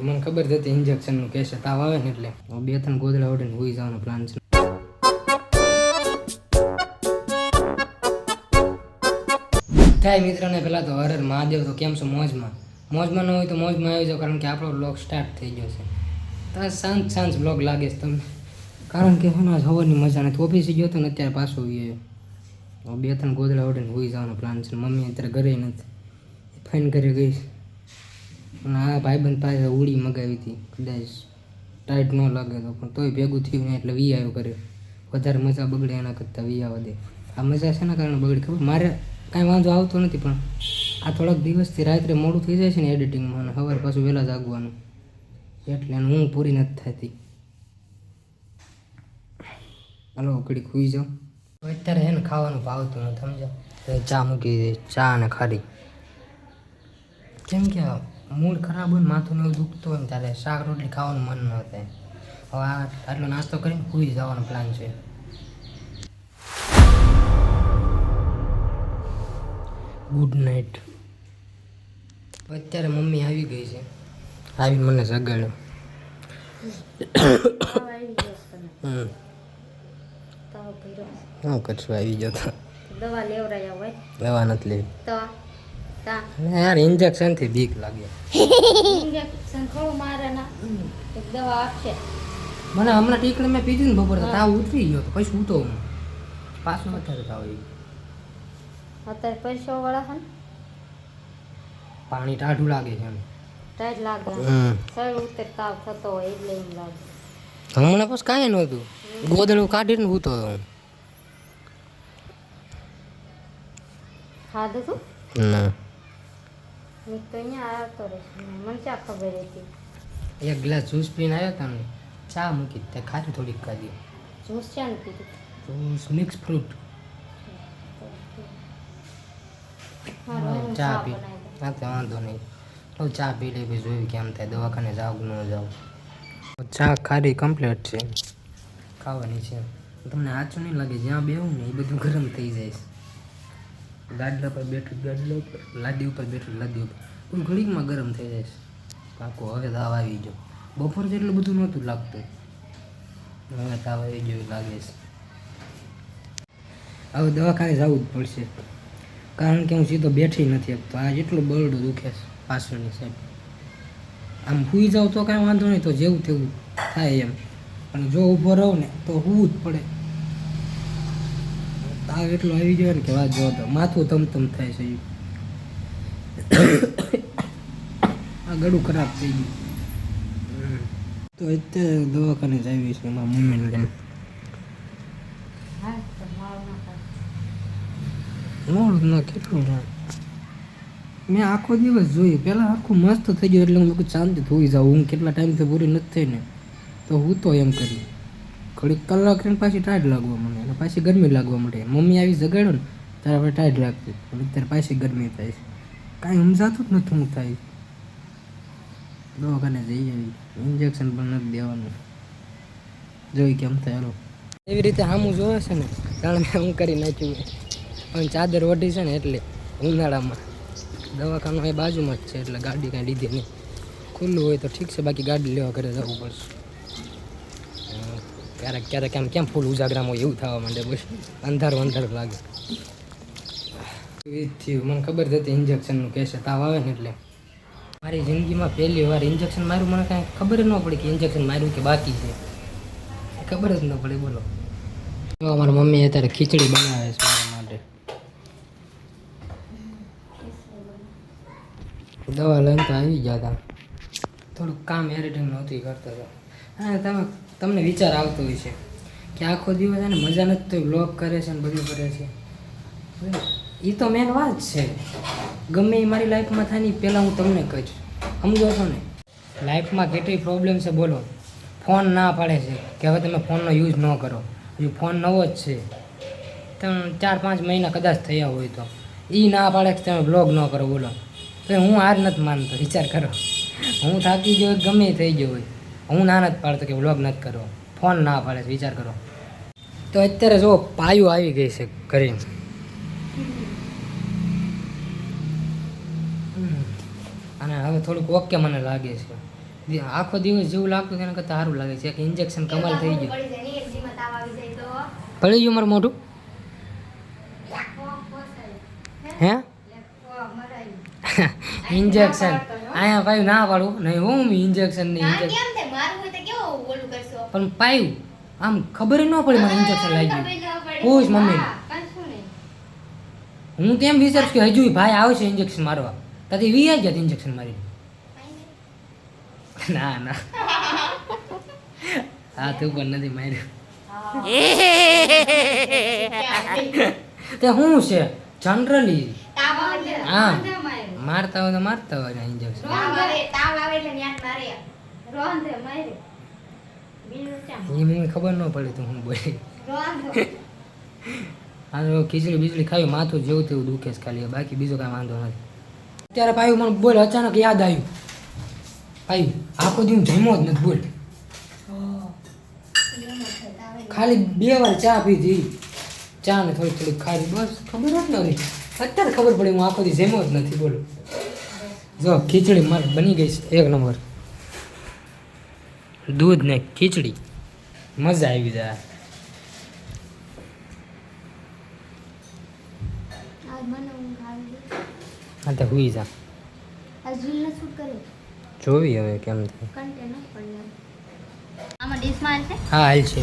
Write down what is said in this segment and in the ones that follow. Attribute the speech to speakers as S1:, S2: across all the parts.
S1: મને ખબર હતી ઇન્જેક્શનનું કેસ તાવ આવે ને એટલે 2-3 ગોદડા ઓઢીને હુઈ જવાનો પ્લાન છે. થાય મિત્રોને પહેલાં તો હર હર મહાદેવ. તો કેમ છો? મોજમાં ન હોય તો મોજમાં આવી જાઓ, કારણ કે આપણો બ્લોગ સ્ટાર્ટ થઈ ગયો છે. તો શાંત બ્લોગ લાગે છે તમને, કારણ કે હમણાં હવાની મજા નથી. ઓફિસે ગયો હતો ને અત્યારે પાછો ગયો. 2-3 ગોદડા ઓઢીને હુઈ જવાનો પ્લાન છે. મમ્મી અત્યારે ઘરે નથી, ફાઇન ઘરે ગઈ છે. અને આ ભાઈબંધ પાસે ઉડી મગાવી હતી, કદાચ ટાઈટ ન લાગે તો, પણ તોય ભેગું થયું ને એટલે વી આવ્યો કરે. વધારે મજા બગડે એના કરતાં વી આવવા દે. આ મજા શેના કારણે બગડી ખબર? મારે કાંઈ વાંધો આવતો નથી, પણ આ થોડાક દિવસથી રાત્રે મોડું થઈ જાય છે ને એડિટિંગમાં, અને સવારે પાછું વહેલા જાગવાનું, એટલે ઊંઘ પૂરી નથી થતી. હાલો ઘડીક સુઈ જાઉં. અત્યારે છે ને ખાવાનું ભાવતું નથી, સમજ્યા? ચા મૂકી દે, ચા અને ખારી. કેમ કે મૂડ ખરાબ હોય ને, માથું ને એવું દુખતું હોય ને, ત્યારે શાક રોટલી ખાવાનું મન ન થાય. હવે આટલો નાસ્તો કરીને સુઈ જવાનો પ્લાન છે. Good night. અત્યારે મમ્મી આવી ગઈ છે, આવીને મને જગાડ્યો. શું કરશું? આવી ગયો તો દવા લેવરાયા હોય. દવા નથી લેવી તો યાર, ઇન્જેક્શન થી બીક લાગે. ઇન્જેક્શન થોડું મારે ના, દવા આપશે. મને હમણાં ટીકડી મેં પીધી ને બપોર, તાવ ઉતરી ગયો તો પછી ઉતો હું પાછું અત્યારે તાવ આવી. અત્યારે પૈસો વાળા છે ને, પાણી ટાઢું લાગે છે. ટાઢ લાગે, સર ઉતર તાવ થતો હોય એટલે એમ લાગે. હમણાં પછી કાંઈ નહોતું, ગોદડું કાઢીને ઉતો હું. ખાધું તું? ના. તો અહીંયા આવતો રહેશે, મને ચા ખબર હતી. એક ગ્લાસ જ્યુસ પીને આવ્યો હતો ને, ચા મૂકી તે ખાધી થોડીક ખાધી. જ્યુસ ચા ને પીધું? Juice mix fruit. ચા પી, હા તો વાંધો નહીં. તો ચા પી લે, પછી જોયું કેમ થાય, દવાખાને જાવું ન જાવું. ચા ખાધી કમ્પ્લીટ છે, ખાવાની છે. તમને સાચું નહીં લાગે, જ્યાં બેવું ને એ બધું ગરમ થઈ જાય છે. ગાડલા પર બેઠું, ગાડલા ઉપર, લાદી ઉપર બેઠું, લાદી ઉપર, કોઈ ઘડીકમાં ગરમ થઈ જાય છે. પાકો હવે તાવ આવી ગયો. બપોર જેટલું બધું નહોતું લાગતું, હવે તાવ આવી ગયો લાગે છે. હવે દવાખાને જવું જ પડશે, કારણ કે હું સીધો બેઠી નથી શકતો. આ જેટલું બરડું દુખે છે પાછળની સાઈડ. આમ સૂઈ જાઉં તો કાંઈ વાંધો નહીં, તો જેવું તેવું થાય એમ, પણ જો ઊભો રહું ને તો સૂવું જ પડે. તાવ એટલો આવી ગયો ને કે વાત જો, તો માથું તમ થાય છે. આ ગળું ખરાબ થઈ ગયું. તો અત્યારે દવાખાને જ આવી છે એમાં મમ્મીને લઈને. મોડું ના કેટલું મેં આખો દિવસ જોયું. પહેલાં આખું મસ્ત થઈ ગયું એટલે હું શાંતિ હોઈ જાઉં. હું કેટલા ટાઈમથી પૂરી નથી થઈ ને, તો હું તો એમ કરી ઘડીક કલાક રહીને પાછી ટાઈટ લાગવા માંડે, અને પાછી ગરમી લાગવા માંડે. મમ્મી આવી જગાડ્યો ને ત્યારે આપણે ટાઈટ લાગતી, અત્યારે પાછી ગરમી થાય છે. કાંઈ સમજાતું જ નથી શું થાય. દવાખાને જઈ આવી, ઇન્જેક્શન પણ નથી દેવાનું, જોઈ કેમ થાય. હાલો એવી રીતે સામું જોવે છે ને, કારણ કે હું કરી નાખ્યું, પણ ચાદર ઓઢી છે ને એટલે ઉનાળામાં. દવાખાનું એ બાજુમાં જ છે, એટલે ગાડી કાંઈ લીધી નહીં. ખુલ્લું હોય તો ઠીક છે, બાકી ગાડી લેવા ઘરે જવું પડશે. ક્યારેક કેમ ફૂલ ઉજાગરામાં હોય એવું થવા માંડે, બસ અંધારું લાગે. થયું મને ખબર હતી ઇન્જેક્શનનું કેસ તાવ આવે ને એટલે. મારી જિંદગીમાં પહેલી વાર ઇન્જેક્શન માર્યું, મને કાંઈ ખબર જ ન પડી કે ઇન્જેક્શન માર્યું કે બાકી છે, ખબર જ ન પડે. બોલો, અમારી મમ્મી અત્યારે ખીચડી બનાવે છે મારા માટે. દવા લઈને તો આવી ગયા હતા, થોડુંક કામ એડિટિંગ નહોતી કરતા હતા. હા, તમને વિચાર આવતો હોય છે કે આખો દિવસ એને મજા નથી તો બ્લોગ કરે છે ને બધું કરે છે. એ તો મેન વાત છે. ગમે એ મારી લાઈફમાં થાય ને પહેલાં હું તમને કહીશ, સમજો છો ને. લાઈફમાં કેટલી પ્રોબ્લેમ છે બોલો. ફોન ના પાડે છે કે હવે તમે ફોનનો યુઝ ન કરો. હજુ ફોન નવો જ છે, 4-5 મહિના કદાચ થયા હોય તો. એ ના પાડે કે તમે બ્લોગ ન કરો, બોલો. તો હું હાર નથી માનતો, વિચાર કરો. હું થાકી ગયો, ગમે એ થઈ ગયો હોય, હું ના નથી પાડતો કે બ્લોગ નથી કરો. ફોન ના પાડે, વિચાર કરો. તો અત્યારે જો પાયું આવી ગઈ છે ઘરે, અને હવે થોડુંક ઓકે મને લાગે છે. આખો દિવસ જેવું લાગતું તેના કરતાં સારું લાગે છે. એક ઇન્જેક્શન કમાલ થઈ ગયું. પડી ગયું મારું મોઢું હે ઇન્જેક્શન અહીંયા પાયું ના પાડું નહીં હું ઇન્જેક્શન નહીં ઇન્જેક્શન પણ પાયું આમ ખબર ન પડી મને ઇન્જેક્શન લાગી ગયું પૂછ મમ્મીને હું તેમ વિચારું કે હજુ ભાઈ આવશે ઇન્જેક્શન મારવા ત્યાંથી વી આવી ગયા ઇન્જેક્શન મારી ના ના હા તું પણ નથી માર્યું તે શું છે જનરલી હા મારતા હોય તો મારતા હોય ઇન્જેક્શન એ મને ખબર ન પડી તું હું બોલી હા ખીચડી બીજડી ખાવી માથું જેવું તેવું દુખે છે ખાલી બાકી બીજો કાંઈ વાંધો નથી. અત્યારે પાયું મને બોલ અચાનક યાદ આવ્યું પાયું આખો દી હું જમ્યો જ નથી બોલ ખાલી 2 વાર ચા પીધી ચા ને થોડી થોડી ખાઈ બસ ખબર જ નથી અત્યારે ખબર પડી હું આખો દી જમ્યો જ નથી બોલો જો ખીચડી મારે બની ગઈ છે 1 નંબર દૂધ ને ખીચડી મજા આવી જાય. હા તો હુઈ જા જોવી હવે કેમ થાય. હા હાલ છે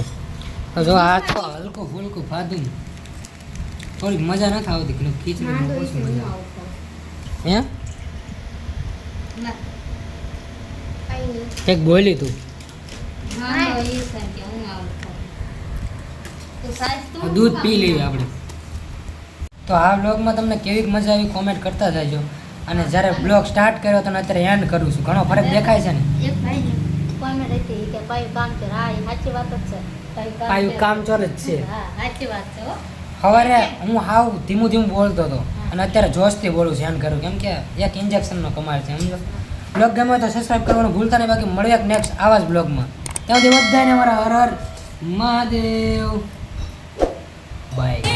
S1: જો આ તો હલકો ફૂલકો ખાધું થોડી મજા નથી આવતી ખીચડીમાં ઓછી મજા આવે હે એક બોલી તું દૂધ પી લેવી આપણે. તો આ બ્લોગમાં તમને કેવી મજા આવી કોમેન્ટ કરતા જાજો અને જ્યારે બ્લોગ સ્ટાર્ટ કર્યો તો અત્યારે એન્ડ કરું છું ઘણો ફરક દેખાય છે ને પાયું કામ ચોર જ છે સવારે હું હાવ ધીમું ધીમું બોલતો હતો અને અત્યારે જોશથી બોલું છું એન્ડ કરું કેમ કે એક ઇન્જેક્શનનો કમાલ છે સમજો. બ્લોગ ગમે તો સબસ્ક્રાઈબ કરવાનું ભૂલતા નહીં બાકી મળ્યા નેક્સ્ટ આવા જ બ્લોગમાં ત્યાં સુધી બધાને મારા હર હર મહાદેવ બાય.